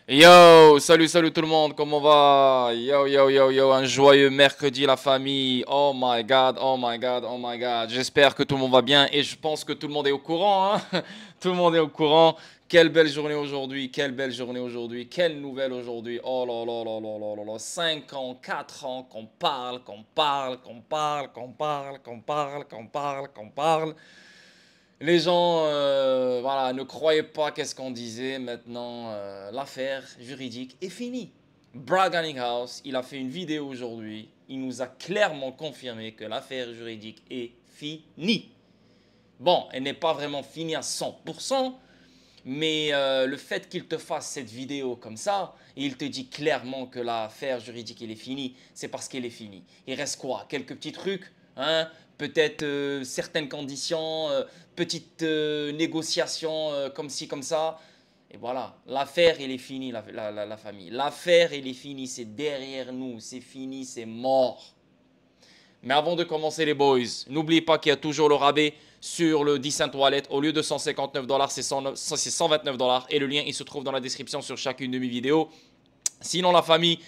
Yo, salut tout le monde, comment va? Yo, un joyeux mercredi la famille. Oh my god, oh my god, oh my god. J'espère que tout le monde va bien et je pense que tout le monde est au courant, hein? Tout le monde est au courant. Quelle belle journée aujourd'hui, quelle belle journée aujourd'hui, quelle nouvelle aujourd'hui. Oh là là là là là là là. 5 ans, 4 ans qu'on parle, qu'on parle, qu'on parle, qu'on parle, qu'on parle, qu'on parle, qu'on parle. Les gens voilà, ne croyaient pas qu'est-ce qu'on disait. Maintenant, l'affaire juridique est finie. Brad House, il a fait une vidéo aujourd'hui. Il nous a clairement confirmé que l'affaire juridique est finie. Bon, elle n'est pas vraiment finie à 100%, mais le fait qu'il te fasse cette vidéo comme ça, et il te dit clairement que l'affaire juridique elle est finie, c'est parce qu'elle est finie. Il reste quoi? Quelques petits trucs, hein? Peut-être certaines conditions, petites négociations comme ci, comme ça. Et voilà, l'affaire elle est finie, la famille. L'affaire elle est finie, c'est derrière nous, c'est fini, c'est mort. Mais avant de commencer les boys, n'oubliez pas qu'il y a toujours le rabais sur le 10 Cent Wallet. Au lieu de 159 dollars, c'est 129 dollars. Et le lien, il se trouve dans la description sur chacune de mes vidéos. Sinon, la famille,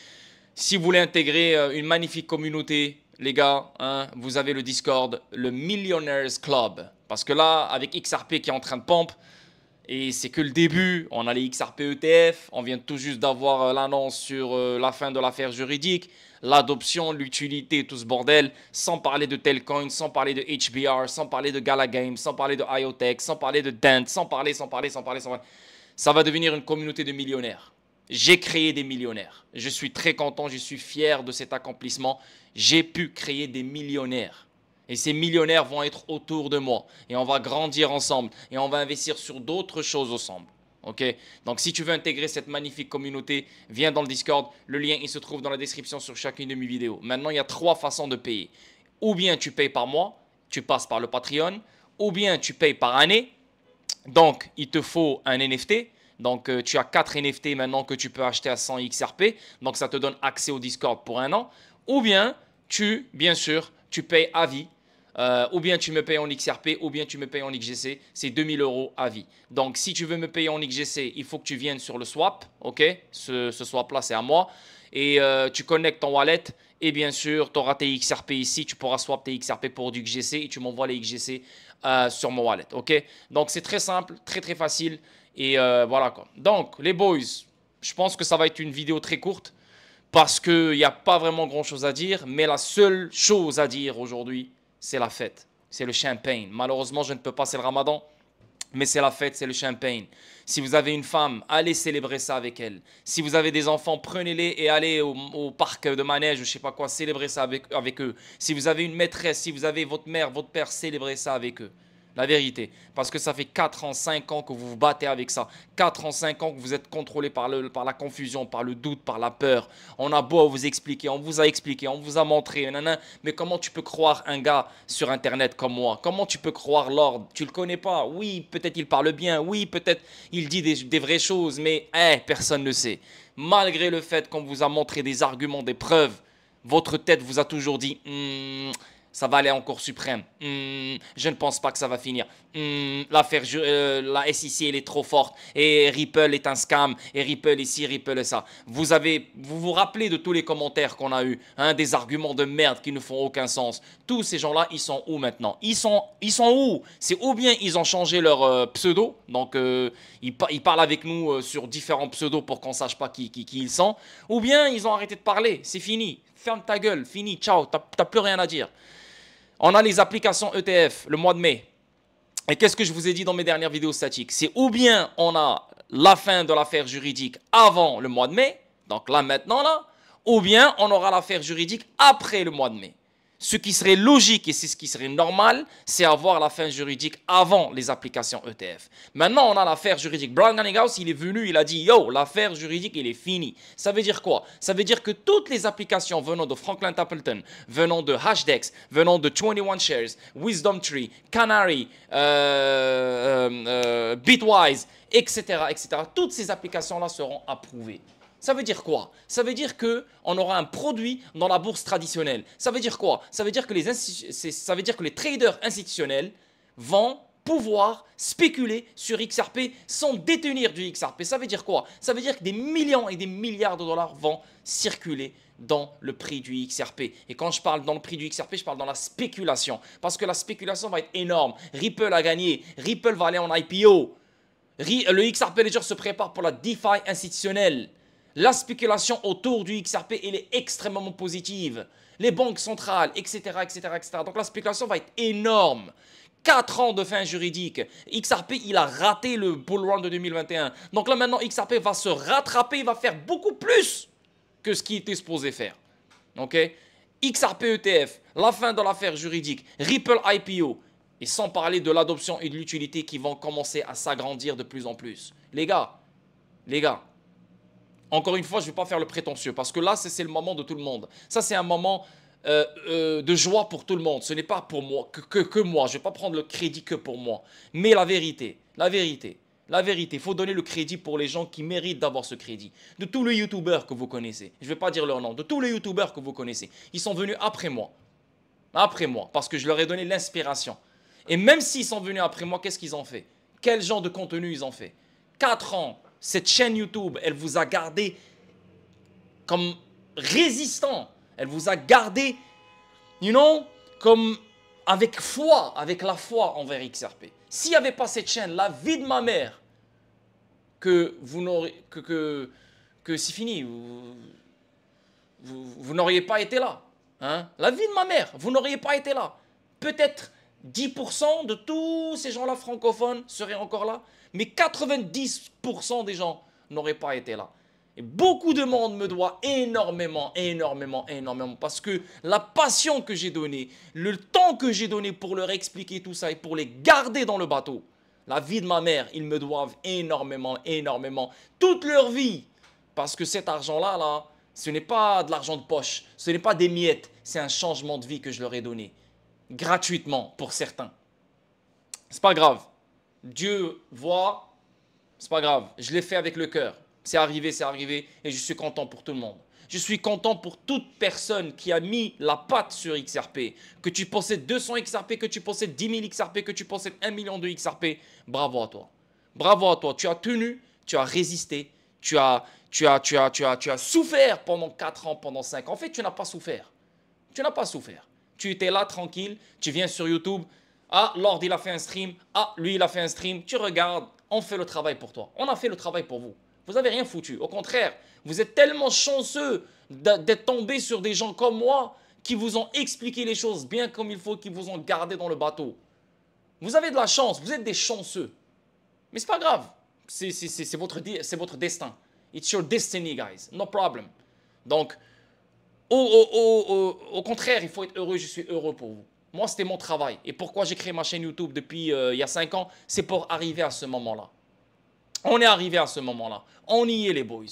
si vous voulez intégrer une magnifique communauté, les gars, hein, vous avez le Discord, le Millionaires Club. Parce que là, avec XRP qui est en train de pompe, et c'est que le début, on a les XRP ETF, on vient tout juste d'avoir l'annonce sur la fin de l'affaire juridique, l'adoption, l'utilité, tout ce bordel, sans parler de Telcoin, sans parler de HBR, sans parler de Gala Games, sans parler de IoTech, sans parler de Dent, sans parler. Ça va devenir une communauté de millionnaires. J'ai créé des millionnaires. Je suis très content, je suis fier de cet accomplissement. J'ai pu créer des millionnaires. Et ces millionnaires vont être autour de moi. Et on va grandir ensemble. Et on va investir sur d'autres choses ensemble. Ok? Donc si tu veux intégrer cette magnifique communauté, viens dans le Discord. Le lien, il se trouve dans la description sur chacune de mes vidéos. Maintenant, il y a 3 façons de payer. Ou bien tu payes par mois, tu passes par le Patreon. Ou bien tu payes par année. Donc, il te faut un NFT. Donc, tu as 4 NFT maintenant que tu peux acheter à 100 XRP. Donc, ça te donne accès au Discord pour un an. Ou bien, bien sûr, tu payes à vie. Ou bien tu me payes en XRP, ou bien tu me payes en XGC. C'est 2000 euros à vie. Donc, si tu veux me payer en XGC, il faut que tu viennes sur le swap. OK? Ce swap-là, c'est à moi. Et tu connectes ton wallet. Et bien sûr, tu auras tes XRP ici. Tu pourras swap tes XRP pour du XGC. Et tu m'envoies les XGC sur mon wallet. OK? Donc, c'est très simple, très facile. Et voilà quoi. Donc, les boys, je pense que ça va être une vidéo très courte. Parce qu'il n'y a pas vraiment grand chose à dire. Mais la seule chose à dire aujourd'hui, c'est la fête, c'est le champagne. Malheureusement, je ne peux pas, c'est le ramadan, mais c'est la fête, c'est le champagne. Si vous avez une femme, allez célébrer ça avec elle. Si vous avez des enfants, prenez-les et allez au parc de manège ou je sais pas quoi, célébrez ça avec eux. Si vous avez une maîtresse, si vous avez votre mère, votre père, célébrez ça avec eux. La vérité. Parce que ça fait 4 ans, 5 ans que vous vous battez avec ça. 4 ans, 5 ans que vous êtes contrôlé par la confusion, par le doute, par la peur. On a beau vous expliquer, on vous a expliqué, on vous a montré, nanana, mais comment tu peux croire un gars sur Internet comme moi? Comment tu peux croire Lord? Tu le connais pas? Oui, peut-être il parle bien, oui, peut-être il dit des vraies choses, mais personne ne sait. Malgré le fait qu'on vous a montré des arguments, des preuves, votre tête vous a toujours dit ça va aller en Cour suprême. Je ne pense pas que ça va finir. L'affaire, la SEC, elle est trop forte. Et Ripple est un scam. Et Ripple ici, Ripple ça. Vous vous rappelez de tous les commentaires qu'on a eus, hein, des arguments de merde qui ne font aucun sens. Tous ces gens-là, ils sont où maintenant? Ils sont où? C'est ou bien ils ont changé leur pseudo, donc ils parlent avec nous sur différents pseudos pour qu'on sache pas qui ils sont, ou bien ils ont arrêté de parler. C'est fini. Ferme ta gueule. Fini. Ciao. T'as plus rien à dire. On a les applications ETF le mois de mai. Et qu'est-ce que je vous ai dit dans mes dernières vidéos statiques? C'est ou bien on a la fin de l'affaire juridique avant le mois de mai, donc là maintenant là, ou bien on aura l'affaire juridique après le mois de mai. Ce qui serait logique et c'est ce qui serait normal, c'est avoir la fin juridique avant les applications ETF. Maintenant, on a l'affaire juridique. Brian House, il est venu, il a dit, yo, l'affaire juridique, il est fini. Ça veut dire quoi? Ça veut dire que toutes les applications venant de Franklin Templeton, venant de Hashdex, venant de 21 Shares, Wisdom Tree, Canary, Bitwise, etc., toutes ces applications-là seront approuvées. Ça veut dire quoi? Ça veut dire qu'on aura un produit dans la bourse traditionnelle. Ça veut dire quoi? Ça veut dire que les traders institutionnels vont pouvoir spéculer sur XRP sans détenir du XRP. Ça veut dire quoi? Ça veut dire que des millions et des milliards de dollars vont circuler dans le prix du XRP. Et quand je parle dans le prix du XRP, je parle dans la spéculation. Parce que la spéculation va être énorme. Ripple a gagné. Ripple va aller en IPO. Le XRP Ledger se prépare pour la DeFi institutionnelle. La spéculation autour du XRP, elle est extrêmement positive. Les banques centrales, etc., etc., etc. Donc la spéculation va être énorme. 4 ans de fin juridique. XRP, il a raté le bull run de 2021. Donc là maintenant, XRP va se rattraper, il va faire beaucoup plus que ce qu'il était supposé faire. Ok? XRP ETF, la fin de l'affaire juridique, Ripple IPO, et sans parler de l'adoption et de l'utilité qui vont commencer à s'agrandir de plus en plus. Les gars, encore une fois, je ne vais pas faire le prétentieux parce que là, c'est le moment de tout le monde. Ça, c'est un moment de joie pour tout le monde. Ce n'est pas pour moi, que moi. Je ne vais pas prendre le crédit que pour moi. Mais la vérité, il faut donner le crédit pour les gens qui méritent d'avoir ce crédit. De tous les youtubeurs que vous connaissez, je ne vais pas dire leur nom, de tous les youtubeurs que vous connaissez, ils sont venus après moi. Après moi, parce que je leur ai donné l'inspiration. Et même s'ils sont venus après moi, qu'est-ce qu'ils ont fait? Quel genre de contenu ils ont fait? 4 ans, cette chaîne YouTube, elle vous a gardé comme résistant. Elle vous a gardé, comme avec foi, avec la foi envers XRP. S'il n'y avait pas cette chaîne, la vie de ma mère, que vous n'aurez, que c'est fini, vous n'auriez pas été là. Hein? La vie de ma mère, vous n'auriez pas été là. Peut-être 10% de tous ces gens-là francophones seraient encore là, mais 90% des gens n'auraient pas été là. Et beaucoup de monde me doit énormément, parce que la passion que j'ai donnée, le temps que j'ai donné pour leur expliquer tout ça et pour les garder dans le bateau, la vie de ma mère, ils me doivent énormément, toute leur vie. Parce que cet argent-là, ce n'est pas de l'argent de poche, ce n'est pas des miettes, c'est un changement de vie que je leur ai donné. Gratuitement pour certains. C'est pas grave. Dieu voit, c'est pas grave. Je l'ai fait avec le cœur. C'est arrivé et je suis content pour tout le monde. Je suis content pour toute personne qui a mis la patte sur XRP. Que tu possèdes 200 XRP, que tu possèdes 10 000 XRP, que tu possèdes 1 million de XRP. Bravo à toi. Bravo à toi. Tu as tenu, tu as résisté, tu as souffert pendant 4 ans, pendant 5 ans. En fait, tu n'as pas souffert. Tu n'as pas souffert. Tu étais là tranquille, tu viens sur YouTube. Ah, Lord, il a fait un stream. Ah, lui, il a fait un stream. Tu regardes, on fait le travail pour toi. On a fait le travail pour vous. Vous n'avez rien foutu. Au contraire, vous êtes tellement chanceux d'être tombé sur des gens comme moi qui vous ont expliqué les choses bien comme il faut, qui vous ont gardé dans le bateau. Vous avez de la chance, vous êtes des chanceux. Mais c'est pas grave. C'est votre destin. It's your destiny, guys. No problem. Donc, au contraire, il faut être heureux. Je suis heureux pour vous. Moi, c'était mon travail. Et pourquoi j'ai créé ma chaîne YouTube depuis il y a 5 ans? C'est pour arriver à ce moment-là. On est arrivé à ce moment-là. On y est, les boys.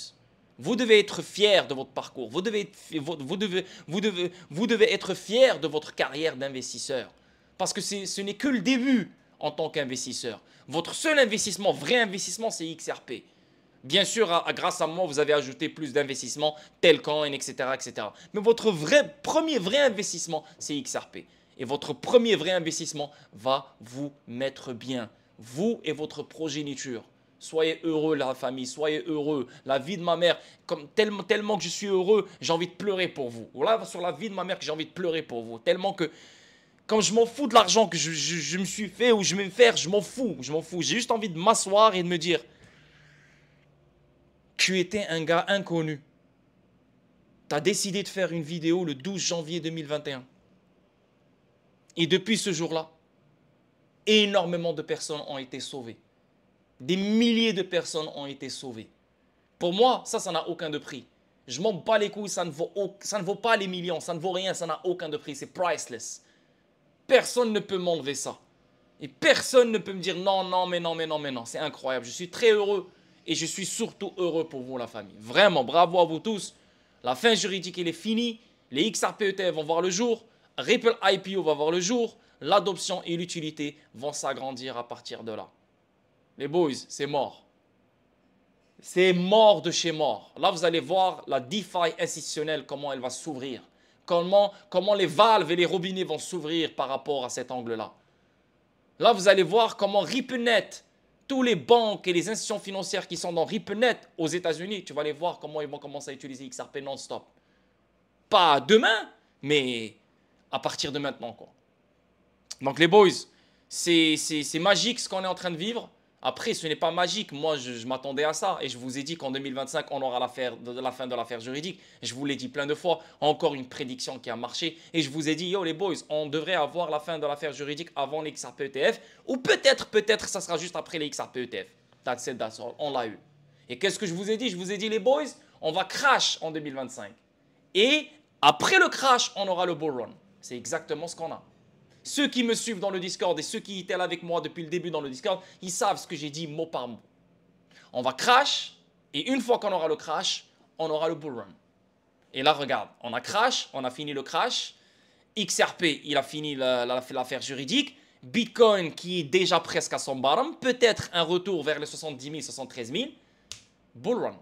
Vous devez être fiers de votre parcours. Vous devez être fiers de votre carrière d'investisseur. Parce que ce n'est que le début en tant qu'investisseur. Votre seul investissement, vrai investissement, c'est XRP. Bien sûr, grâce à moi, vous avez ajouté plus d'investissements, Telcoin, etc., etc. Mais votre premier vrai investissement, c'est XRP. Et votre premier vrai investissement va vous mettre bien. Vous et votre progéniture. Soyez heureux, la famille, soyez heureux. La vie de ma mère, tellement que je suis heureux, j'ai envie de pleurer pour vous. Voilà, sur la vie de ma mère que j'ai envie de pleurer pour vous. Tellement que, quand je m'en fous de l'argent que je me suis fait ou je vais me faire, je m'en fous. J'ai juste envie de m'asseoir et de me dire, tu étais un gars inconnu. Tu as décidé de faire une vidéo le 12 janvier 2021. Et depuis ce jour-là, énormément de personnes ont été sauvées. Des milliers de personnes ont été sauvées. Pour moi, ça n'a aucun de prix. Je m'en bats les couilles, ça ne vaut pas les millions, ça ne vaut rien, ça n'a aucun de prix, c'est priceless. Personne ne peut m'enlever ça. Et personne ne peut me dire non, mais non. C'est incroyable, je suis très heureux et je suis surtout heureux pour vous, la famille. Vraiment, bravo à vous tous. La fin juridique, elle est finie. Les XRP ETF vont voir le jour. Ripple IPO va voir le jour. L'adoption et l'utilité vont s'agrandir à partir de là. Les boys, c'est mort. C'est mort de chez mort. Là, vous allez voir la DeFi institutionnelle, comment elle va s'ouvrir. Comment les valves et les robinets vont s'ouvrir par rapport à cet angle-là. Là, vous allez voir comment RippleNet, tous les banques et les institutions financières qui sont dans RippleNet aux États-Unis, tu vas aller voir comment ils vont commencer à utiliser XRP non-stop. Pas demain, mais à partir de maintenant, quoi. Donc les boys, c'est magique ce qu'on est en train de vivre. Après, ce n'est pas magique. Moi, je m'attendais à ça. Et je vous ai dit qu'en 2025, on aura la fin de l'affaire juridique. Je vous l'ai dit plein de fois. Encore une prédiction qui a marché. Et je vous ai dit, yo les boys, on devrait avoir la fin de l'affaire juridique avant les XRP ETF. Ou peut-être, ça sera juste après les XRP ETF. That's it, that's all. On l'a eu. Et qu'est-ce que je vous ai dit? Je vous ai dit, les boys, on va crash en 2025. Et après le crash, on aura le bull run. C'est exactement ce qu'on a. Ceux qui me suivent dans le Discord et ceux qui étaient là avec moi depuis le début dans le Discord, ils savent ce que j'ai dit mot par mot. On va crash et une fois qu'on aura le crash, on aura le bull run. Et là, regarde, on a crash, on a fini le crash. XRP, il a fini l'affaire juridique. Bitcoin qui est déjà presque à son bottom. Peut-être un retour vers les 70 000, 73 000. Bull run.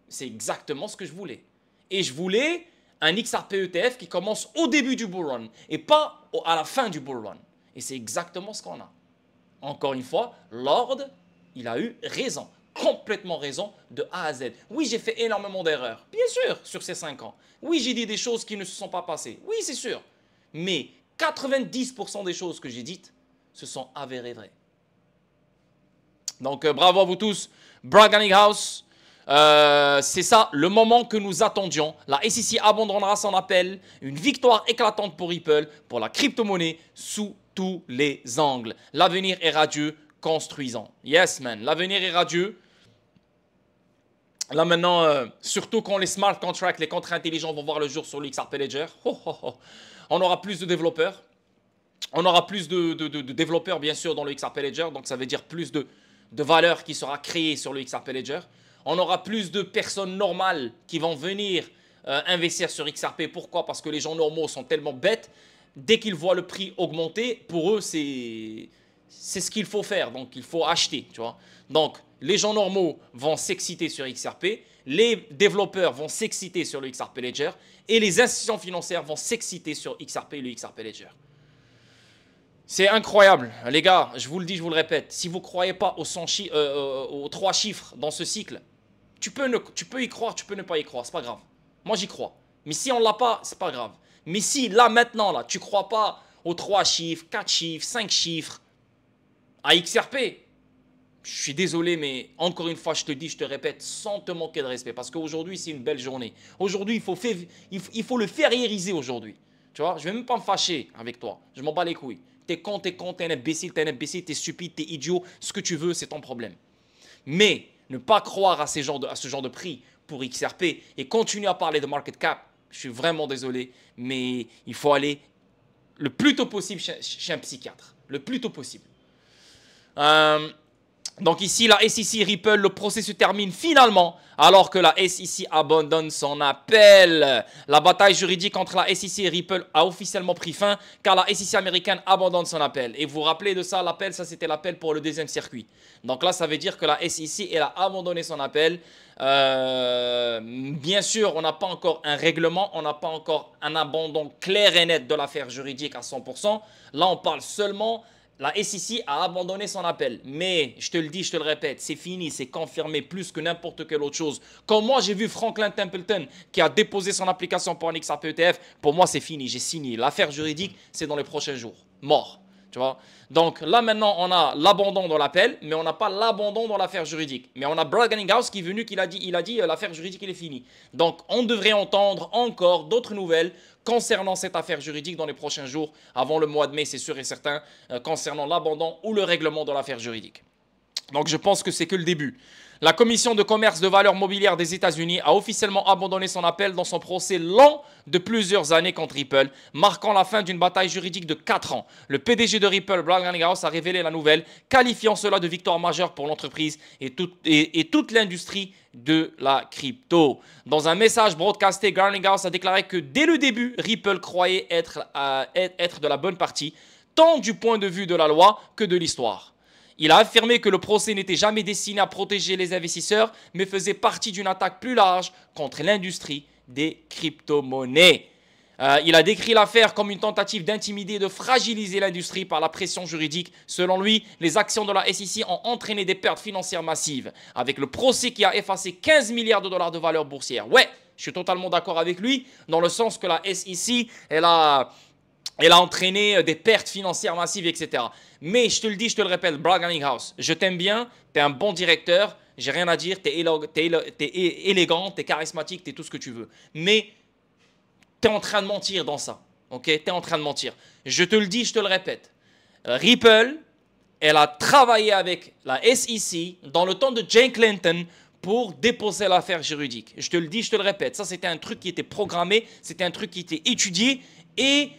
C'est exactement ce que je voulais. Et je voulais un XRP ETF qui commence au début du bull run et pas à la fin du bull run. Et c'est exactement ce qu'on a. Encore une fois, Lord, il a eu raison. Complètement raison de A à Z. Oui, j'ai fait énormément d'erreurs. Bien sûr, sur ces 5 ans. Oui, j'ai dit des choses qui ne se sont pas passées. Oui, c'est sûr. Mais 90% des choses que j'ai dites se sont avérées vraies. Donc, bravo à vous tous. Bragging House. C'est ça, le moment que nous attendions. La SEC abandonnera son appel. Une victoire éclatante pour Ripple, pour la crypto-monnaie, sous tous les angles. L'avenir est radieux, construisant. Yes, man, l'avenir est radieux. Là maintenant, surtout quand les smart contracts, les contrats intelligents vont voir le jour sur le XRP Ledger, on aura plus de développeurs. On aura plus de développeurs, bien sûr, dans le XRP Ledger. Donc, ça veut dire plus de valeur qui sera créée sur le XRP Ledger. On aura plus de personnes normales qui vont venir investir sur XRP. Pourquoi? Parce que les gens normaux sont tellement bêtes. Dès qu'ils voient le prix augmenter, pour eux, c'est ce qu'il faut faire. Donc, il faut acheter, tu vois. Donc, les gens normaux vont s'exciter sur XRP. Les développeurs vont s'exciter sur le XRP Ledger. Et les institutions financières vont s'exciter sur XRP et le XRP Ledger. C'est incroyable. Les gars, je vous le dis, je vous le répète. Si vous ne croyez pas aux 3 chiffres dans ce cycle, tu peux y croire, tu peux ne pas y croire, c'est pas grave. Moi, j'y crois. Mais si on ne l'a pas, c'est pas grave. Mais si, là, maintenant, là, tu ne crois pas aux 3 chiffres, 4 chiffres, 5 chiffres, à XRP, je suis désolé, mais encore une fois, je te dis, je te répète, sans te manquer de respect, parce qu'aujourd'hui, c'est une belle journée. Aujourd'hui, il faut le fériériser aujourd'hui. Tu vois, je ne vais même pas me fâcher avec toi. Je m'en bats les couilles. T'es con, t'es un imbécile, t'es stupide, t'es idiot. Ce que tu veux, c'est ton problème. Mais ne pas croire à ce genre de prix pour XRP et continuer à parler de market cap, je suis vraiment désolé, mais il faut aller le plus tôt possible chez un psychiatre. Le plus tôt possible. Donc ici, la SEC Ripple, le procès se termine finalement alors que la SEC abandonne son appel. La bataille juridique entre la SEC et Ripple a officiellement pris fin car la SEC américaine abandonne son appel. Et vous vous rappelez de ça, l'appel, ça c'était l'appel pour le deuxième circuit. Donc là, ça veut dire que la SEC, elle a abandonné son appel. Bien sûr, on n'a pas encore un règlement, on n'a pas encore un abandon clair et net de l'affaire juridique à 100%. Là, on parle seulement... La SEC a abandonné son appel. Mais, je te le dis, je te le répète, c'est fini, c'est confirmé plus que n'importe quelle autre chose. Quand moi, j'ai vu Franklin Templeton qui a déposé son application pour un XRP ETF, pour moi, c'est fini, j'ai signé. L'affaire juridique, c'est dans les prochains jours. Mort. Tu vois? Donc là, maintenant, on a l'abandon dans l'appel, mais on n'a pas l'abandon dans l'affaire juridique. Mais on a Bragging House qui est venu, il a dit l'affaire juridique, il est fini. Donc, on devrait entendre encore d'autres nouvelles concernant cette affaire juridique dans les prochains jours, avant le mois de mai, c'est sûr et certain, concernant l'abandon ou le règlement de l'affaire juridique. Donc, je pense que c'est que le début. La Commission de commerce de valeurs mobilières des États-Unis a officiellement abandonné son appel dans son procès long de plusieurs années contre Ripple, marquant la fin d'une bataille juridique de 4 ans. Le PDG de Ripple, Bragging House, a révélé la nouvelle, qualifiant cela de victoire majeure pour l'entreprise et toute l'industrie de la crypto. Dans un message broadcasté, Bragging House a déclaré que dès le début, Ripple croyait être de la bonne partie, tant du point de vue de la loi que de l'histoire. Il a affirmé que le procès n'était jamais destiné à protéger les investisseurs, mais faisait partie d'une attaque plus large contre l'industrie des crypto-monnaies. Il a décrit l'affaire comme une tentative d'intimider et de fragiliser l'industrie par la pression juridique. Selon lui, les actions de la SEC ont entraîné des pertes financières massives, avec le procès qui a effacé 15 milliards de dollars de valeur boursière. Ouais, je suis totalement d'accord avec lui, dans le sens que la SEC, elle a entraîné des pertes financières massives, etc. Mais je te le dis, je te le répète, Brad Garlinghouse, je t'aime bien, tu es un bon directeur, j'ai rien à dire, tu es élégant, tu es charismatique, tu es tout ce que tu veux. Mais tu es en train de mentir dans ça. Ok, tu es en train de mentir. Je te le dis, je te le répète. Ripple, elle a travaillé avec la SEC dans le temps de Jane Clinton pour déposer l'affaire juridique. Je te le dis, je te le répète. Ça, c'était un truc qui était programmé, c'était un truc qui était étudié et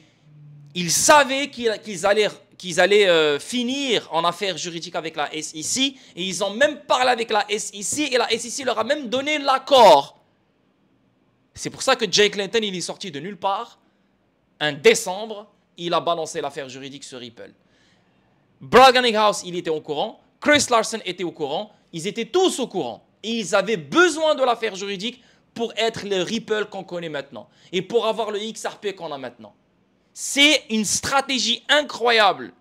ils savaient qu'ils allaient finir en affaire juridique avec la SEC et ils ont même parlé avec la SEC et la SEC leur a même donné l'accord. C'est pour ça que Jay Clinton, il est sorti de nulle part. En décembre, il a balancé l'affaire juridique sur Ripple. Brad Garlinghouse, il était au courant. Chris Larsen était au courant. Ils étaient tous au courant. Et ils avaient besoin de l'affaire juridique pour être le Ripple qu'on connaît maintenant. Et pour avoir le XRP qu'on a maintenant. C'est une stratégie incroyable.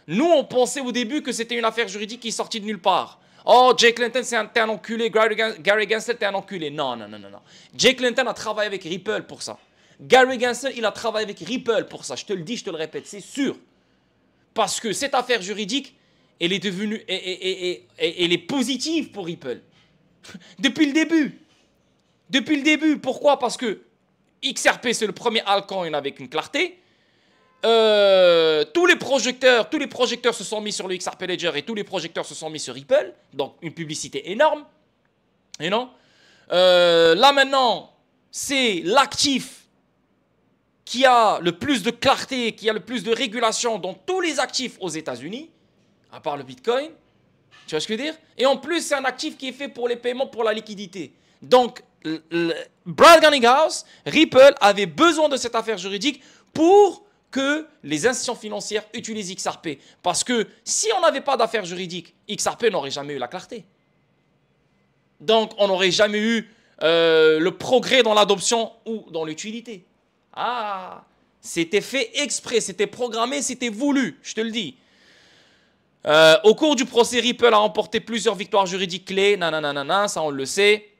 Nous, on pensait au début que c'était une affaire juridique qui est sortie de nulle part. Oh, Jay Clinton, t'es un enculé. Gary Gensler, t'es un enculé. Non, non, non, non, non. Jay Clinton a travaillé avec Ripple pour ça. Gary Gensler, il a travaillé avec Ripple pour ça. Je te le dis, je te le répète, c'est sûr. Parce que cette affaire juridique, elle est devenue, elle est positive pour Ripple. Depuis le début. Depuis le début. Pourquoi? Parce que XRP, c'est le premier altcoin avec une clarté. Tous les projecteurs se sont mis sur le XRP Ledger et tous les projecteurs se sont mis sur Ripple. Donc, une publicité énorme. Et non? Là, maintenant, c'est l'actif qui a le plus de clarté, qui a le plus de régulation dans tous les actifs aux États-Unis, à part le Bitcoin. Tu vois ce que je veux dire? Et en plus, c'est un actif qui est fait pour les paiements, pour la liquidité. Donc, Brad Garlinghouse, Ripple avait besoin de cette affaire juridique pour que les institutions financières utilisent XRP. Parce que si on n'avait pas d'affaires juridiques, XRP n'aurait jamais eu la clarté. Donc, on n'aurait jamais eu le progrès dans l'adoption ou dans l'utilité. Ah, c'était fait exprès, c'était programmé, c'était voulu, je te le dis. Au cours du procès, Ripple a remporté plusieurs victoires juridiques clés. Nanana, ça on le sait.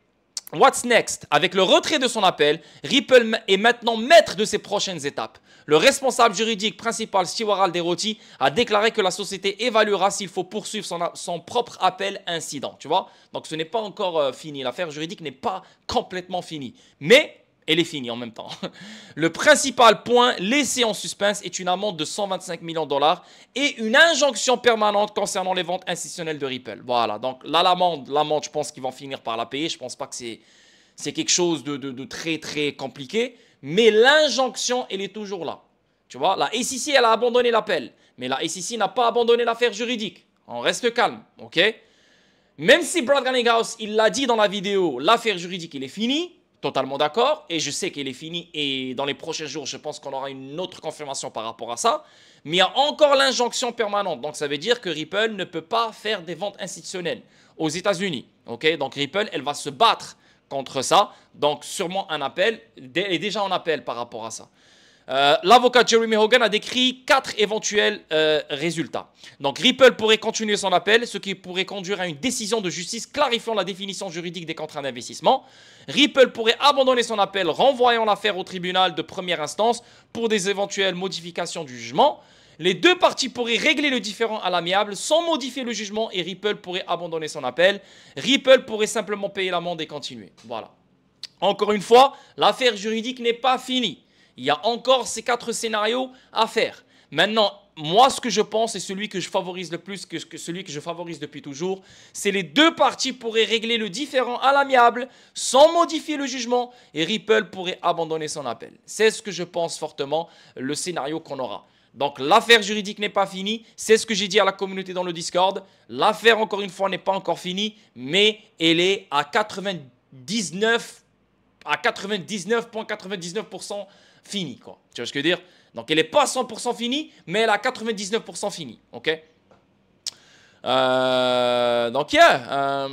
What's next? Avec le retrait de son appel, Ripple est maintenant maître de ses prochaines étapes. Le responsable juridique principal, Stewart Alderoty, a déclaré que la société évaluera s'il faut poursuivre son propre appel incident. Tu vois? Donc ce n'est pas encore fini. L'affaire juridique n'est pas complètement finie. Mais elle est finie en même temps. Le principal point laissé en suspense est une amende de 125 millions de dollars et une injonction permanente concernant les ventes institutionnelles de Ripple. Voilà, donc là, l'amende, je pense qu'ils vont finir par la payer. Je ne pense pas que c'est quelque chose de très, très compliqué. Mais l'injonction, elle est toujours là. Tu vois, la SEC, elle a abandonné l'appel. Mais la SEC n'a pas abandonné l'affaire juridique. On reste calme, ok? Même si Brad Garlinghouse, il l'a dit dans la vidéo, l'affaire juridique, elle est finie. Totalement d'accord, et je sais qu'elle est finie, et dans les prochains jours, je pense qu'on aura une autre confirmation par rapport à ça, mais il y a encore l'injonction permanente, donc ça veut dire que Ripple ne peut pas faire des ventes institutionnelles aux États-Unis, ok? Donc Ripple, elle va se battre contre ça, donc sûrement un appel, elle est déjà en appel par rapport à ça. L'avocat Jeremy Hogan a décrit 4 éventuels résultats. Donc Ripple pourrait continuer son appel, ce qui pourrait conduire à une décision de justice clarifiant la définition juridique des contrats d'investissement. Ripple pourrait abandonner son appel, renvoyant l'affaire au tribunal de première instance pour des éventuelles modifications du jugement. Les deux parties pourraient régler le différend à l'amiable sans modifier le jugement et Ripple pourrait abandonner son appel. Ripple pourrait simplement payer l'amende et continuer. Voilà. Encore une fois, l'affaire juridique n'est pas finie. Il y a encore ces 4 scénarios à faire. Maintenant, moi, ce que je pense et celui que je favorise le plus, celui que je favorise depuis toujours, c'est les deux parties pourraient régler le différend à l'amiable sans modifier le jugement et Ripple pourrait abandonner son appel. C'est ce que je pense fortement, le scénario qu'on aura. Donc, l'affaire juridique n'est pas finie. C'est ce que j'ai dit à la communauté dans le Discord. L'affaire, encore une fois, n'est pas encore finie, mais elle est à 99,99% finie, quoi. Tu vois ce que je veux dire? Donc, elle n'est pas 100% finie, mais elle est à 99% finie, ok? Donc, yeah,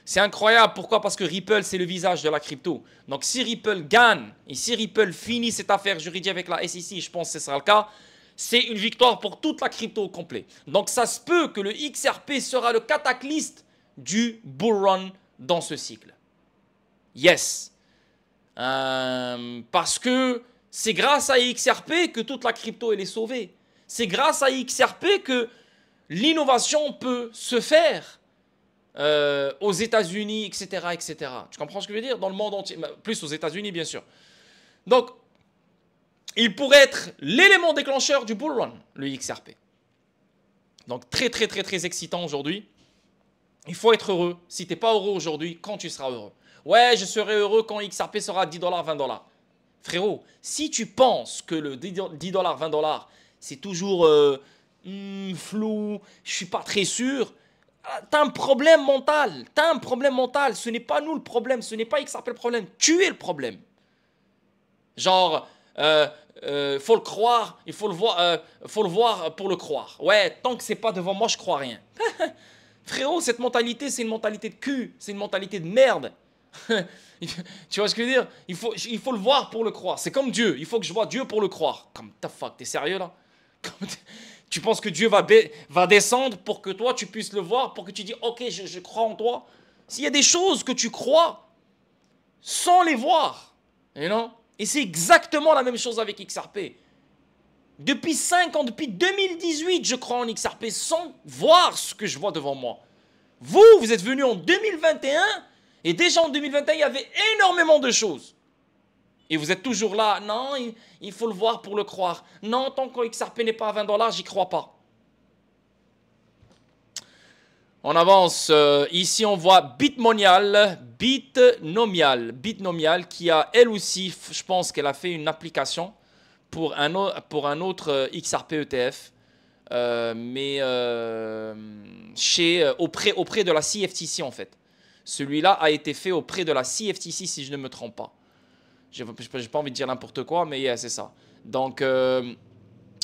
c'est incroyable. Pourquoi? Parce que Ripple, c'est le visage de la crypto. Donc, si Ripple gagne et si Ripple finit cette affaire juridique avec la SEC, je pense que ce sera le cas, c'est une victoire pour toute la crypto au complet. Donc, ça se peut que le XRP sera le cataclysme du bull run dans ce cycle. Yes. Parce que c'est grâce à XRP que toute la crypto elle est sauvée. C'est grâce à XRP que l'innovation peut se faire aux États-Unis, etc., etc. Tu comprends ce que je veux dire? Dans le monde entier, plus aux États-Unis, bien sûr. Donc, il pourrait être l'élément déclencheur du bull run, le XRP. Donc, très, très, très, très excitant aujourd'hui. Il faut être heureux. Si tu n'es pas heureux aujourd'hui, quand tu seras heureux? Ouais, je serai heureux quand XRP sera à $10, $20. Frérot, si tu penses que le $10, $20, c'est toujours flou, je ne suis pas très sûr, tu as un problème mental. Tu as un problème mental. Ce n'est pas nous le problème, ce n'est pas XRP le problème. Tu es le problème. Genre, faut le croire, il faut le voir pour le croire. Ouais, tant que c'est pas devant moi, je crois rien. Frérot, cette mentalité, c'est une mentalité de cul, c'est une mentalité de merde. Tu vois ce que je veux dire? Il faut le voir pour le croire. C'est comme Dieu, il faut que je vois Dieu pour le croire. Comme the fuck, t'es sérieux là? Tu penses que Dieu va descendre pour que toi tu puisses le voir, pour que tu dis ok, je crois en toi? S'il y a des choses que tu crois sans les voir, you know? Et c'est exactement la même chose avec XRP. Depuis 5 ans, depuis 2018, je crois en XRP sans voir ce que je vois devant moi. Vous êtes venu en 2021 et déjà en 2021, il y avait énormément de choses. Et vous êtes toujours là. Non, il faut le voir pour le croire. Non, tant que XRP n'est pas à $20, j'y crois pas. On avance. Ici, on voit Bitnomial qui a, elle aussi, je pense qu'elle a fait une application pour un autre XRP ETF, auprès de la CFTC en fait. Celui-là a été fait auprès de la CFTC si je ne me trompe pas. Je n'ai pas envie de dire n'importe quoi, mais yeah, c'est ça. Donc,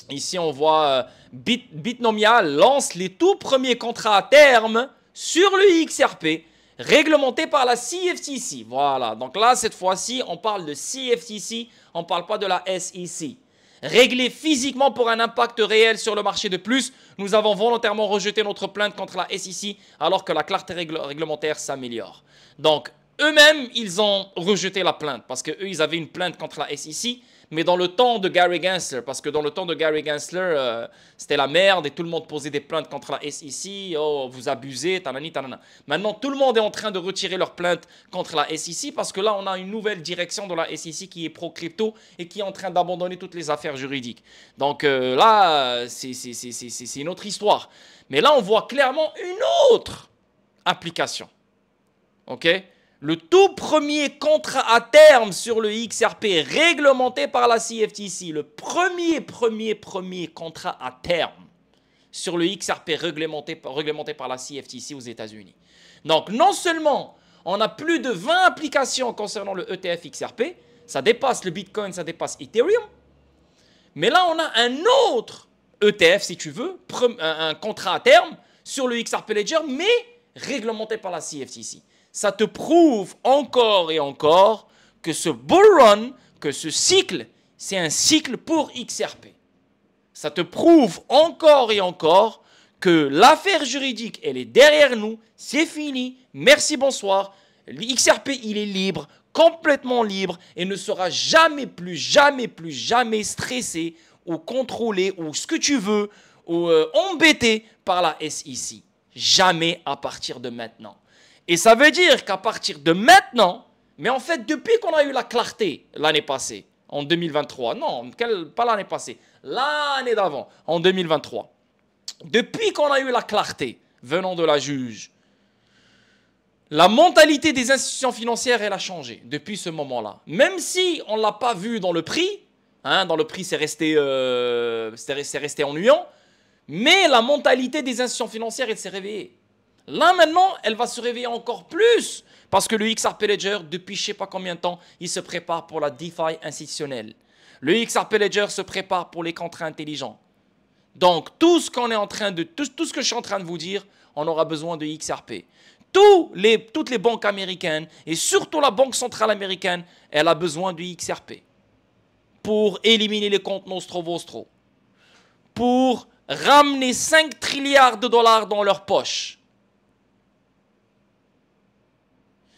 ici, on voit Bitnomial lance les tout premiers contrats à terme sur le XRP réglementés par la CFTC. Voilà, donc là, cette fois-ci, on parle de CFTC, on ne parle pas de la SEC. Réglé physiquement pour un impact réel sur le marché. De plus, nous avons volontairement rejeté notre plainte contre la SEC alors que la clarté réglementaire s'améliore. Donc, eux-mêmes, ils ont rejeté la plainte parce qu'eux, ils avaient une plainte contre la SEC, mais dans le temps de Gary Gensler, parce que dans le temps de Gary Gensler, c'était la merde et tout le monde posait des plaintes contre la SEC. Oh, vous abusez, tanani, tanana. Maintenant, tout le monde est en train de retirer leurs plaintes contre la SEC parce que là, on a une nouvelle direction de la SEC qui est pro-crypto et qui est en train d'abandonner toutes les affaires juridiques. Donc là, c'est une autre histoire. Mais là, on voit clairement une autre application. OK ? Le tout premier contrat à terme sur le XRP réglementé par la CFTC, le premier contrat à terme sur le XRP réglementé par la CFTC aux États-Unis. Donc, non seulement on a plus de 20 applications concernant le ETF XRP, ça dépasse le Bitcoin, ça dépasse Ethereum, mais là, on a un autre ETF, si tu veux, un contrat à terme sur le XRP Ledger, mais réglementé par la CFTC. Ça te prouve encore et encore que ce bull run, que ce cycle, c'est un cycle pour XRP. Ça te prouve encore et encore que l'affaire juridique, elle est derrière nous, c'est fini, merci, bonsoir. XRP, il est libre, complètement libre et ne sera jamais stressé ou contrôlé ou ce que tu veux ou embêté par la SEC. Jamais à partir de maintenant. Et ça veut dire qu'à partir de maintenant, mais en fait, depuis qu'on a eu la clarté l'année passée, en 2023, non, pas l'année passée, l'année d'avant, en 2023, depuis qu'on a eu la clarté venant de la juge, la mentalité des institutions financières, elle a changé depuis ce moment-là. Même si on ne l'a pas vu dans le prix, hein, dans le prix c'est resté ennuyant, mais la mentalité des institutions financières, elle s'est réveillée. Là, maintenant, elle va se réveiller encore plus parce que le XRP Ledger, depuis je ne sais pas combien de temps, il se prépare pour la DeFi institutionnelle. Le XRP Ledger se prépare pour les contrats intelligents. Donc, tout ce que je suis en train de vous dire, on aura besoin de XRP. Toutes les banques américaines, et surtout la Banque centrale américaine, elle a besoin du XRP pour éliminer les comptes nostro-vostro, pour ramener 5 trilliards de dollars dans leur poche.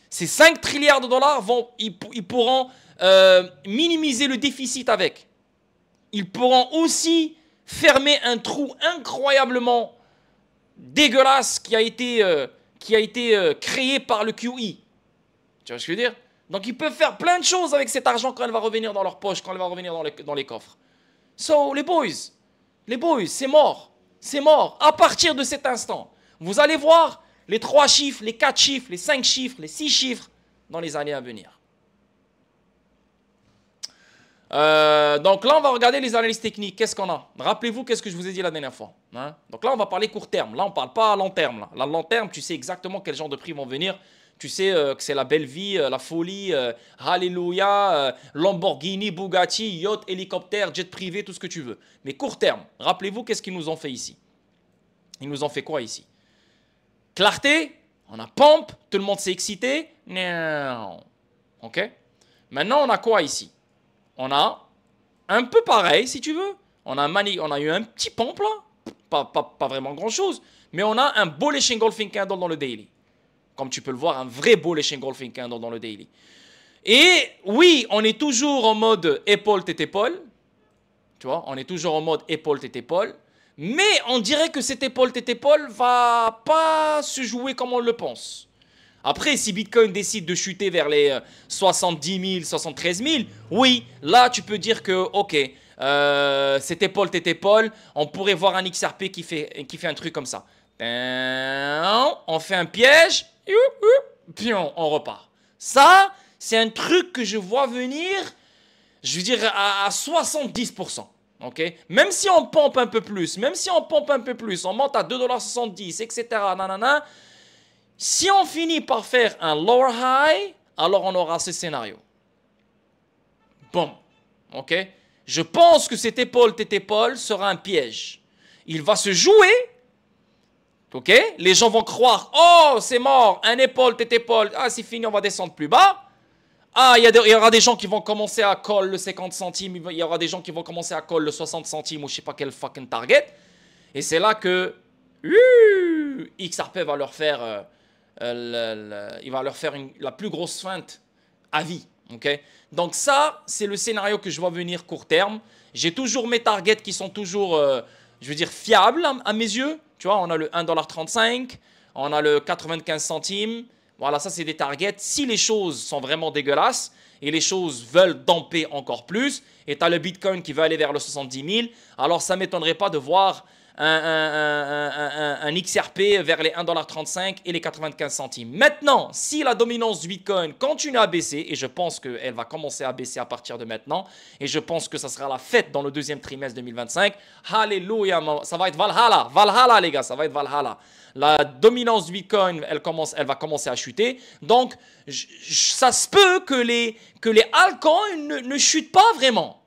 Ces 5 trilliards de dollars, ils pourront minimiser le déficit avec. Ils pourront aussi fermer un trou incroyablement dégueulasse qui a été créé par le QE. Tu vois ce que je veux dire? Donc ils peuvent faire plein de choses avec cet argent quand elle va revenir dans leur poche, quand elle va revenir dans les coffres. So, les boys, c'est mort. C'est mort. À partir de cet instant, vous allez voir les 3 chiffres, les 4 chiffres, les 5 chiffres, les 6 chiffres dans les années à venir. Donc là, on va regarder les analyses techniques. Qu'est-ce qu'on a? Rappelez-vous qu'est-ce que je vous ai dit la dernière fois. Hein? Donc là, on va parler court terme. Là, on ne parle pas à long terme. Là. La long terme, tu sais exactement quel genre de prix vont venir. Tu sais que c'est la belle vie, la folie, Alléluia, Lamborghini, Bugatti, yacht, hélicoptère, jet privé, tout ce que tu veux. Mais court terme, rappelez-vous qu'est-ce qu'ils nous ont fait ici. Ils nous ont fait quoi ici? Clarté, on a pompe, tout le monde s'est excité. Non. Ok? Maintenant, on a quoi ici? On a un peu pareil, si tu veux. On a eu un petit pompe là. Pas vraiment grand-chose. Mais on a un bullish engulfing candle dans le daily. Comme tu peux le voir, un vrai bullish engulfing candle dans le daily. Et oui, on est toujours en mode épaule, tête, épaule. Tu vois, on est toujours en mode épaule, tête, épaule. Mais on dirait que cette épaule, tête, épaule va pas se jouer comme on le pense. Après, si Bitcoin décide de chuter vers les 70 000, 73 000, oui, là, tu peux dire que, ok, cette épaule, tête, épaule, on pourrait voir un XRP qui fait un truc comme ça. On fait un piège, puis on repart. Ça, c'est un truc que je vois venir, je veux dire, à 70%. Okay? Même si on pompe un peu plus, on monte à 2,70 $, etc., nanana, si on finit par faire un lower high, alors on aura ce scénario. Bon, ok. Je pense que cette épaule, tête, épaule sera un piège. Il va se jouer, ok. Les gens vont croire, oh, c'est mort, un épaule, tête, épaule, ah, c'est fini, on va descendre plus bas. Ah, il y aura des gens qui vont commencer à call le 50 centimes, il y aura des gens qui vont commencer à call le 60 centimes ou je sais pas quel fucking target. Et c'est là que XRP va leur faire... il va leur faire la plus grosse feinte à vie. Okay? Donc ça, c'est le scénario que je vois venir court terme. J'ai toujours mes targets qui sont toujours, je veux dire, fiables à mes yeux. Tu vois, on a le 1,35 $, on a le 95 centimes. Voilà, ça c'est des targets. Si les choses sont vraiment dégueulasses et les choses veulent damper encore plus, et tu as le Bitcoin qui va aller vers le 70 000, alors ça ne m'étonnerait pas de voir un XRP vers les 1,35 $ et les 95 centimes. Maintenant, si la dominance du Bitcoin continue à baisser, et je pense qu'elle va commencer à baisser à partir de maintenant, et je pense que ça sera la fête dans le deuxième trimestre 2025, Alléluia, ça va être Valhalla, Valhalla les gars, ça va être Valhalla. La dominance du Bitcoin, elle va commencer à chuter, donc ça se peut que les altcoins ne chutent pas vraiment.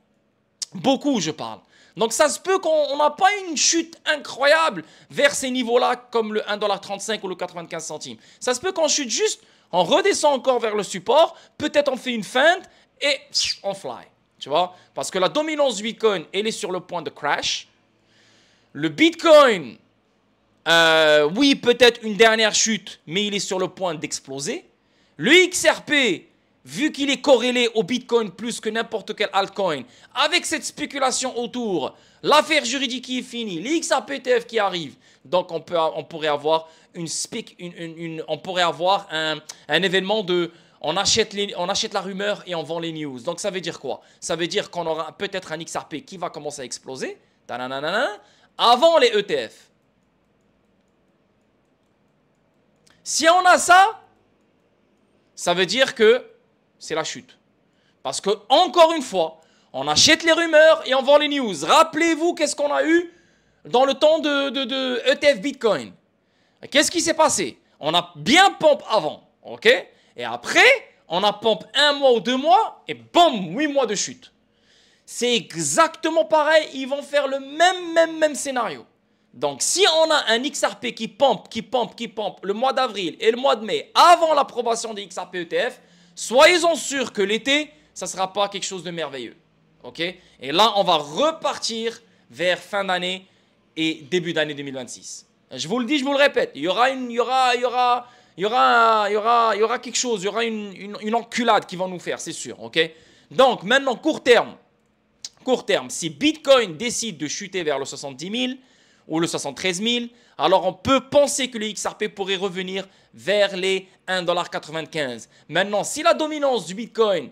Beaucoup, je parle. Donc ça se peut qu'on n'a pas une chute incroyable vers ces niveaux-là comme le 1,35 $ ou le 95 centimes. Ça se peut qu'on chute juste, on redescend encore vers le support, peut-être on fait une feinte et on fly. Tu vois? Parce que la dominance du Bitcoin, elle est sur le point de crash. Le Bitcoin, oui, peut-être une dernière chute, mais il est sur le point d'exploser. Le XRP, vu qu'il est corrélé au Bitcoin plus que n'importe quel altcoin, avec cette spéculation autour, l'affaire juridique qui est finie, les XRPTF qui arrivent, donc on pourrait avoir un événement de on achète la rumeur et on vend les news. Donc ça veut dire quoi? Ça veut dire qu'on aura peut-être un XRP qui va commencer à exploser, avant les ETF. Si on a ça, ça veut dire que c'est la chute. Parce que, encore une fois, on achète les rumeurs et on vend les news. Rappelez-vous qu'est-ce qu'on a eu dans le temps de ETF Bitcoin. Qu'est-ce qui s'est passé? On a bien pompe avant, ok? Et après, on a pompe 1 mois ou 2 mois et boum, 8 mois de chute. C'est exactement pareil, ils vont faire le même scénario. Donc, si on a un XRP qui pompe le mois d'avril et le mois de mai avant l'approbation des XRP ETF, soyez-en sûrs que l'été, ça ne sera pas quelque chose de merveilleux. Ok? Et là, on va repartir vers fin d'année et début d'année 2026. Je vous le dis, je vous le répète, il y aura quelque chose, il y aura une enculade qui va nous faire, c'est sûr. Ok? Donc, maintenant, court terme, si Bitcoin décide de chuter vers le 70 000, ou le 73 000, alors on peut penser que le XRP pourrait revenir vers les 1,95 $. Maintenant, si la dominance du Bitcoin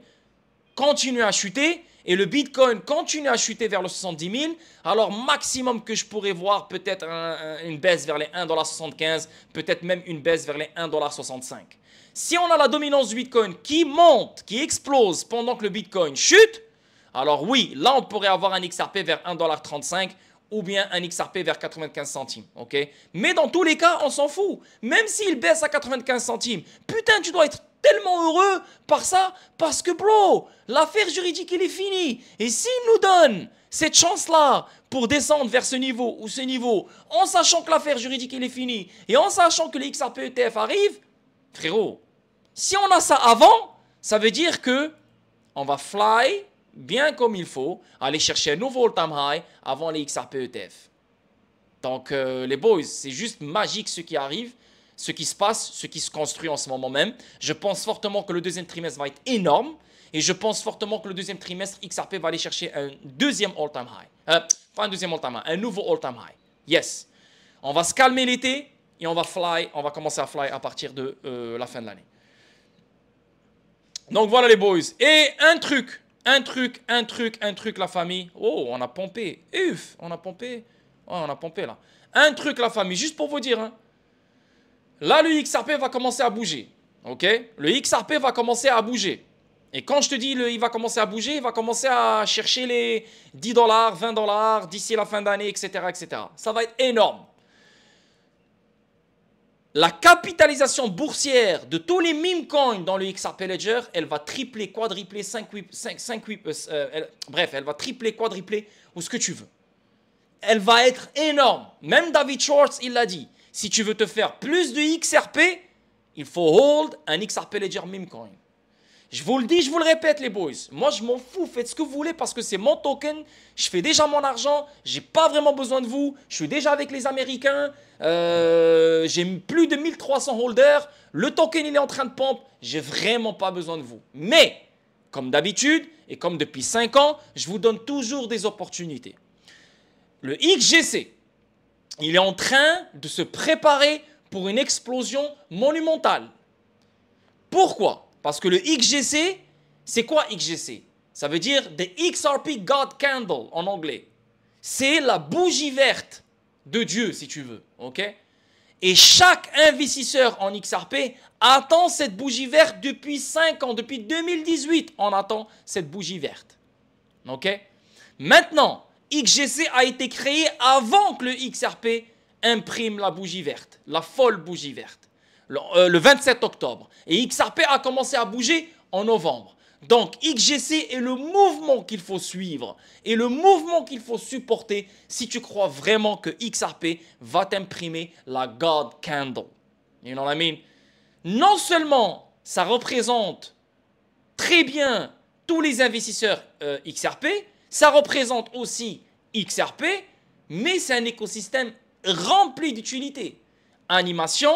continue à chuter et le Bitcoin continue à chuter vers le 70 000, alors maximum que je pourrais voir peut-être une baisse vers les 1,75 $, peut-être même une baisse vers les 1,65 $. Si on a la dominance du Bitcoin qui monte, qui explose pendant que le Bitcoin chute, alors oui, là on pourrait avoir un XRP vers 1,35 $ ou bien un XRP vers 95 centimes, ok? Mais dans tous les cas, on s'en fout. Même s'il baisse à 95 centimes, putain, tu dois être tellement heureux par ça, parce que, bro, l'affaire juridique, elle est finie. Et s'il nous donne cette chance-là pour descendre vers ce niveau ou ce niveau, en sachant que l'affaire juridique, elle est finie, et en sachant que les XRP ETF arrivent, frérot, si on a ça avant, ça veut dire que on va fly bien comme il faut, aller chercher un nouveau all-time high avant les XRP ETF. Donc, les boys, c'est juste magique ce qui arrive, ce qui se passe, ce qui se construit en ce moment même. Je pense fortement que le deuxième trimestre va être énorme et je pense fortement que le deuxième trimestre, XRP va aller chercher un deuxième all-time high. Pas un deuxième all-time high, un nouveau all-time high. Yes. On va se calmer l'été et on va commencer à fly à partir de la fin de l'année. Donc, voilà les boys. Et un truc, la famille. Oh, on a pompé. On a pompé. Oh, on a pompé là. Un truc, la famille, juste pour vous dire. Hein. Là, le XRP va commencer à bouger. Ok? Le XRP va commencer à bouger. Et quand je te dis il va commencer à bouger, il va commencer à chercher les 10 $, 20 $ d'ici la fin d'année, etc., etc. Ça va être énorme. La capitalisation boursière de tous les meme coins dans le XRP Ledger, elle va tripler, quadrupler, bref, elle va tripler, quadrupler, ou ce que tu veux. Elle va être énorme. Même David Schwartz, il l'a dit. Si tu veux te faire plus de XRP, il faut hold un XRP Ledger meme coin. Je vous le dis, je vous le répète les boys. Moi, je m'en fous. Faites ce que vous voulez parce que c'est mon token. Je fais déjà mon argent. J'ai pas vraiment besoin de vous. Je suis déjà avec les Américains. J'ai plus de 1300 holders. Le token, il est en train de pompe. J'ai vraiment pas besoin de vous. Mais, comme d'habitude, et comme depuis 5 ans, je vous donne toujours des opportunités. Le XGC, il est en train de se préparer pour une explosion monumentale. Pourquoi ? Parce que le XGC, c'est quoi XGC? Ça veut dire The XRP God Candle en anglais. C'est la bougie verte de Dieu, si tu veux. Ok? Et chaque investisseur en XRP attend cette bougie verte depuis 5 ans. Depuis 2018, on attend cette bougie verte. Ok? Maintenant, XGC a été créé avant que le XRP imprime la bougie verte, la folle bougie verte. Le 27 octobre. Et XRP a commencé à bouger en novembre. Donc, XGC est le mouvement qu'il faut suivre et le mouvement qu'il faut supporter si tu crois vraiment que XRP va t'imprimer la God Candle. You know what I mean? Non seulement ça représente très bien tous les investisseurs XRP, ça représente aussi XRP, mais c'est un écosystème rempli d'utilité. Animation,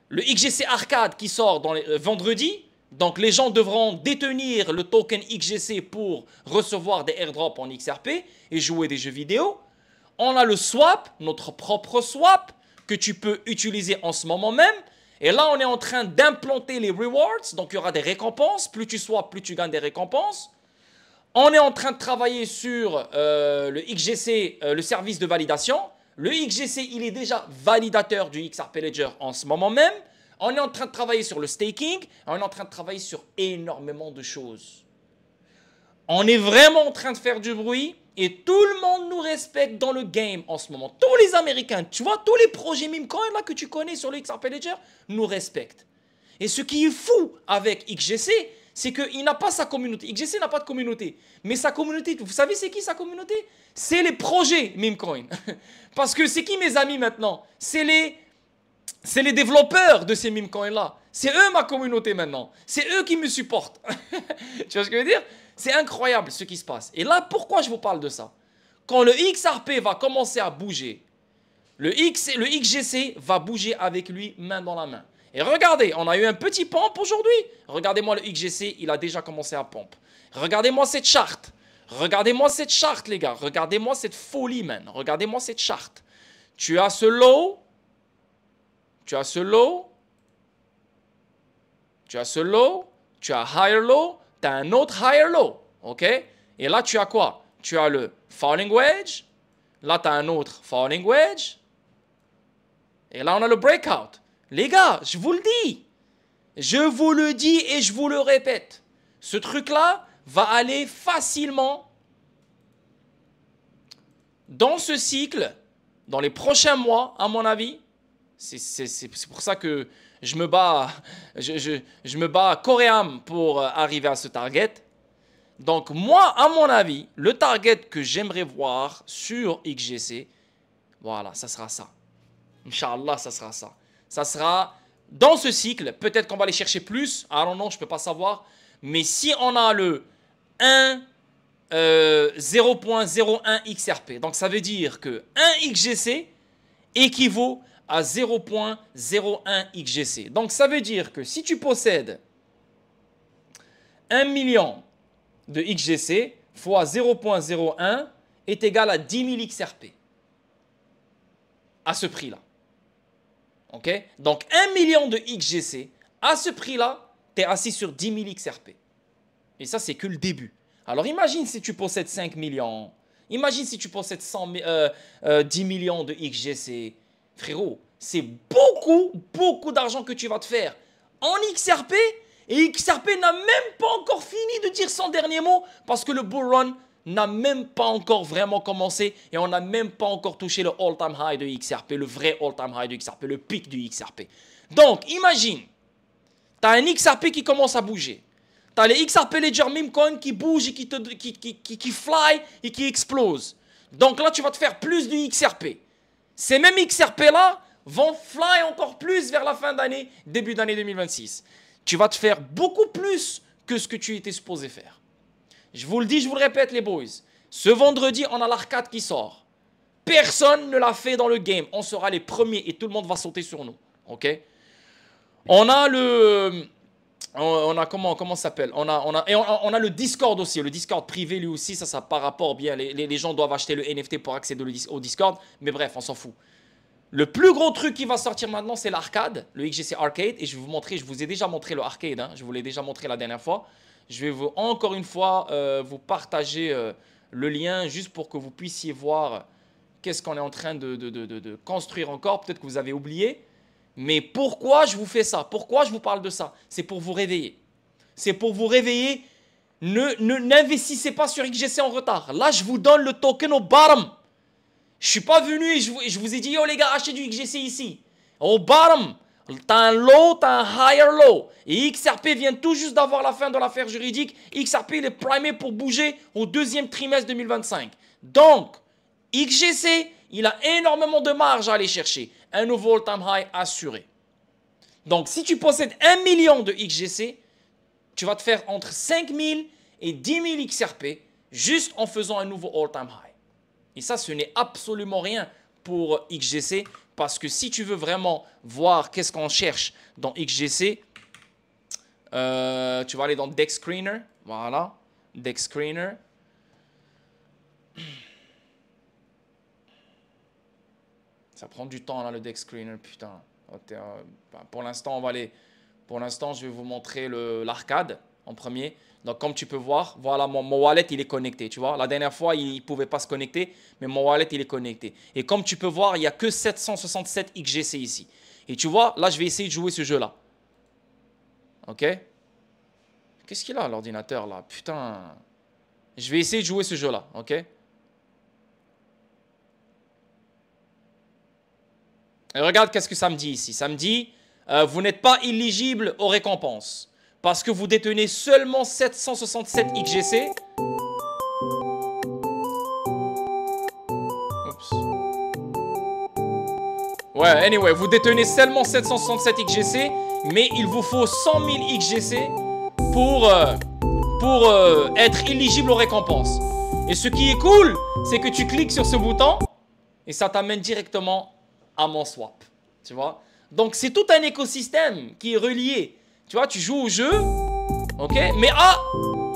le XGC Arcade qui sort vendredi, donc les gens devront détenir le token XGC pour recevoir des airdrops en XRP et jouer des jeux vidéo. On a le swap, notre propre swap, que tu peux utiliser en ce moment même. Et là, on est en train d'implanter les rewards, donc il y aura des récompenses. Plus tu swaps, plus tu gagnes des récompenses. On est en train de travailler sur le XGC, le service de validation. Le XGC, il est déjà validateur du XRP Ledger en ce moment même. On est en train de travailler sur le staking. On est en train de travailler sur énormément de choses. On est vraiment en train de faire du bruit et tout le monde nous respecte dans le game en ce moment. Tous les Américains, tu vois, tous les projets memecoin là que tu connais sur le XRP Ledger nous respectent. Et ce qui est fou avec XGC, c'est qu'il n'a pas sa communauté. XGC n'a pas de communauté. Mais sa communauté, vous savez c'est qui sa communauté? C'est les projets Memecoin. Parce que c'est qui mes amis maintenant? C'est les développeurs de ces Memecoins-là. C'est eux ma communauté maintenant. C'est eux qui me supportent. Tu vois ce que je veux dire? C'est incroyable ce qui se passe. Et là, pourquoi je vous parle de ça? Quand le XRP va commencer à bouger, le XGC va bouger avec lui main dans la main. Et regardez, on a eu un petit pump aujourd'hui. Regardez-moi le XGC, il a déjà commencé à pump. Regardez-moi cette charte. Regardez-moi cette charte, les gars. Regardez-moi cette folie, man. Regardez-moi cette charte. Tu as ce low. Tu as ce low. Tu as ce low. Tu as higher low. Tu as un autre higher low. OK? Et là, tu as quoi? Tu as le falling wedge. Là, tu as un autre falling wedge. Et là, on a le breakout. Les gars, je vous le dis. Je vous le dis et je vous le répète. Ce truc-là va aller facilement dans ce cycle, dans les prochains mois, à mon avis. C'est pour ça que je me bats, je me bats corps et âme pour arriver à ce target. Donc moi, à mon avis, le target que j'aimerais voir sur XGC, voilà, ça sera ça. Inch'Allah, ça sera ça. Ça sera dans ce cycle. Peut-être qu'on va aller chercher plus. Ah non, je ne peux pas savoir. Mais si on a le 0.01 XRP, donc ça veut dire que 1 XGC équivaut à 0.01 XGC. Donc ça veut dire que si tu possèdes 1 million de XGC fois 0.01 est égal à 10 000 XRP. À ce prix-là. OK? Donc 1 million de XGC, à ce prix-là, tu es assis sur 10 000 XRP. Et ça, c'est que le début. Alors imagine si tu possèdes 5 millions. Imagine si tu possèdes 10 millions de XGC. Frérot, c'est beaucoup d'argent que tu vas te faire en XRP. Et XRP n'a même pas encore fini de dire son dernier mot parce que le bull run n'a même pas encore vraiment commencé et on n'a même pas encore touché le all-time high de XRP, le vrai all-time high de XRP, le pic du XRP. Donc, imagine, tu as un XRP qui commence à bouger. Tu as les XRP Ledger Memecoin qui bougent et qui fly et qui explosent. Donc là, tu vas te faire plus du XRP. Ces mêmes XRP-là vont fly encore plus vers la fin d'année, début d'année 2026. Tu vas te faire beaucoup plus que ce que tu étais supposé faire. Je vous le dis, je vous le répète les boys. Ce vendredi, on a l'arcade qui sort. Personne ne l'a fait dans le game. On sera les premiers et tout le monde va sauter sur nous. OK? On a le... On a comment ça s'appelle? On a le Discord aussi. Le Discord privé, lui aussi, ça par rapport bien. Les gens doivent acheter le NFT pour accéder au Discord. Mais bref, on s'en fout. Le plus gros truc qui va sortir maintenant, c'est l'arcade. Le XGC Arcade. Et je vais vous montrer, je vous ai déjà montré le arcade. Hein, je vous l'ai déjà montré la dernière fois. Je vais encore une fois vous partager le lien juste pour que vous puissiez voir qu'est-ce qu'on est en train de construire encore. Peut-être que vous avez oublié. Mais pourquoi je vous fais ça? Pourquoi je vous parle de ça? C'est pour vous réveiller. C'est pour vous réveiller. N'investissez pas sur XGC en retard. Là, je vous donne le token au bottom. Je ne suis pas venu et je vous ai dit, yo les gars, achetez du XGC ici. Au bottom. T'as un low, t'as un higher low. Et XRP vient tout juste d'avoir la fin de l'affaire juridique. XRP, il est primé pour bouger au deuxième trimestre 2025. Donc, XGC, il a énormément de marge à aller chercher. Un nouveau all-time high assuré. Donc, si tu possèdes 1 million de XGC, tu vas te faire entre 5 000 et 10 000 XRP juste en faisant un nouveau all-time high. Et ça, ce n'est absolument rien pour XGC. Parce que si tu veux vraiment voir qu'est-ce qu'on cherche dans XGC, tu vas aller dans Deck Screener. Voilà, Deck Screener. Ça prend du temps là, le Deck Screener, putain. Pour l'instant, on va aller. Pour l'instant, je vais vous montrer l'arcade en premier. Donc, comme tu peux voir, voilà, mon wallet, il est connecté, tu vois. La dernière fois, il ne pouvait pas se connecter, mais mon wallet, il est connecté. Et comme tu peux voir, il n'y a que 767 XGC ici. Et tu vois, là, je vais essayer de jouer ce jeu-là. OK? Qu'est-ce qu'il a, l'ordinateur, là? Putain. Je vais essayer de jouer ce jeu-là, OK? Et regarde qu'est-ce que ça me dit ici. Ça me dit, vous n'êtes pas éligible aux récompenses. parce que vous détenez seulement 767 XGC. Oups. Ouais, anyway, vous détenez seulement 767 XGC, mais il vous faut 100 000 XGC pour être éligible aux récompenses. Et ce qui est cool, c'est que tu cliques sur ce bouton et ça t'amène directement à mon swap. Tu vois? Donc, c'est tout un écosystème qui est relié. Tu vois, tu joues au jeu, ok? Mais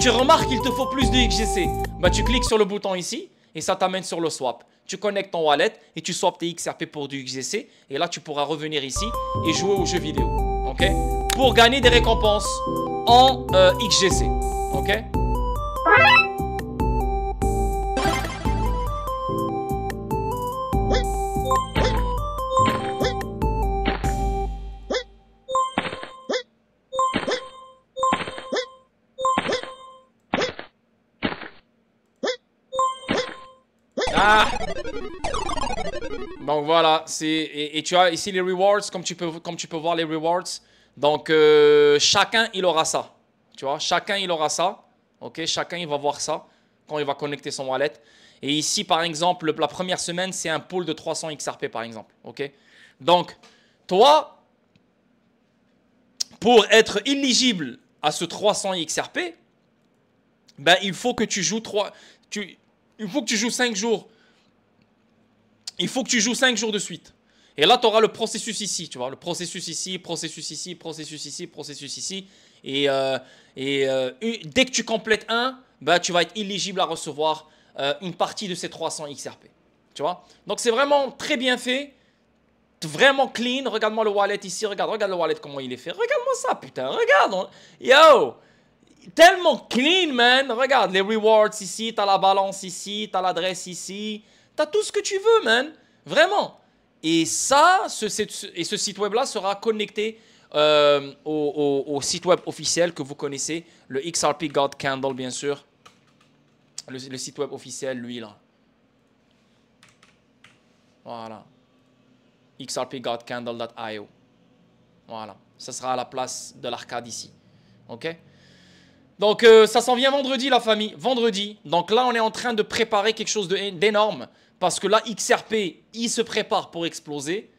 tu remarques qu'il te faut plus de XGC. Bah, tu cliques sur le bouton ici et ça t'amène sur le swap. Tu connectes ton wallet et tu swaps tes XRP pour du XGC. Et là, tu pourras revenir ici et jouer aux jeux vidéo, ok? Pour gagner des récompenses en XGC, ok? Donc voilà, et tu as ici les rewards, comme tu peux voir les rewards. Donc chacun il aura ça. Tu vois, chacun il aura ça. Ok, chacun il va voir ça quand il va connecter son wallet. Et ici par exemple, la première semaine c'est un pool de 300 XRP par exemple. Ok, donc toi, pour être éligible à ce 300 XRP, ben il faut que tu joues 5 jours. Il faut que tu joues 5 jours de suite. Et là, tu auras le processus ici, tu vois. Le processus ici, processus ici, processus ici, processus ici. Et dès que tu complètes un, bah, tu vas être éligible à recevoir une partie de ces 300 XRP. Tu vois. Donc, c'est vraiment très bien fait. Vraiment clean. Regarde-moi le wallet ici. Regarde le wallet, comment il est fait. Regarde-moi ça, putain. Regarde. Yo. Tellement clean, man. Regarde les rewards ici. Tu as la balance ici. Tu as l'adresse ici. T'as tout ce que tu veux, man. Vraiment. Et ça, ce site web-là sera connecté au site web officiel que vous connaissez, le XRP God Candle, bien sûr. Le site web officiel, lui, là. Voilà. xrpgodcandle.io. Voilà. Ça sera à la place de l'arcade ici. OK? Donc, ça s'en vient vendredi, la famille. Vendredi. Donc là, on est en train de préparer quelque chose d'énorme. Parce que là, XRP, il se prépare pour exploser.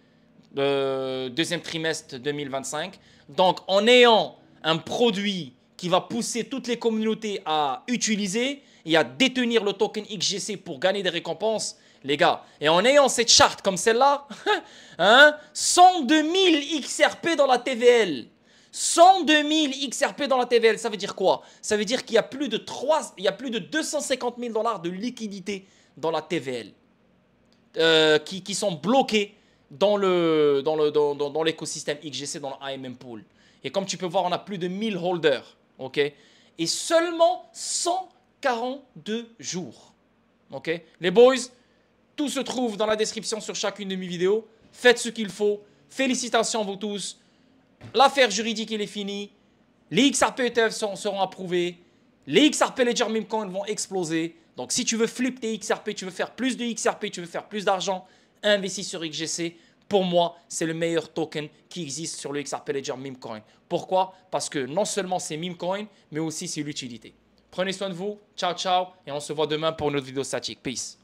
Deuxième trimestre 2025. Donc, en ayant un produit qui va pousser toutes les communautés à utiliser et à détenir le token XGC pour gagner des récompenses, les gars. Et en ayant cette charte comme celle-là, hein, 102 000 XRP dans la TVL. 102 000 XRP dans la TVL, ça veut dire quoi? Ça veut dire qu'il y a plus de 250 000 $ de liquidité dans la TVL qui sont bloqués dans l'écosystème XGC, dans l'AMM Pool. Et comme tu peux voir, on a plus de 1000 holders. Ok? Et seulement 142 jours. Ok? Les boys, tout se trouve dans la description sur chacune de mes vidéos. Faites ce qu'il faut. Félicitations vous tous. L'affaire juridique, elle est finie. Les XRP ETF seront approuvés. Les XRP Ledger Meme Coin vont exploser. Donc, si tu veux flip tes XRP, tu veux faire plus de XRP, tu veux faire plus d'argent, investis sur XGC. Pour moi, c'est le meilleur token qui existe sur le XRP Ledger Meme Coin. Pourquoi? Parce que non seulement c'est Meme Coin, mais aussi c'est l'utilité. Prenez soin de vous. Ciao, ciao. Et on se voit demain pour une autre vidéo statique. Peace.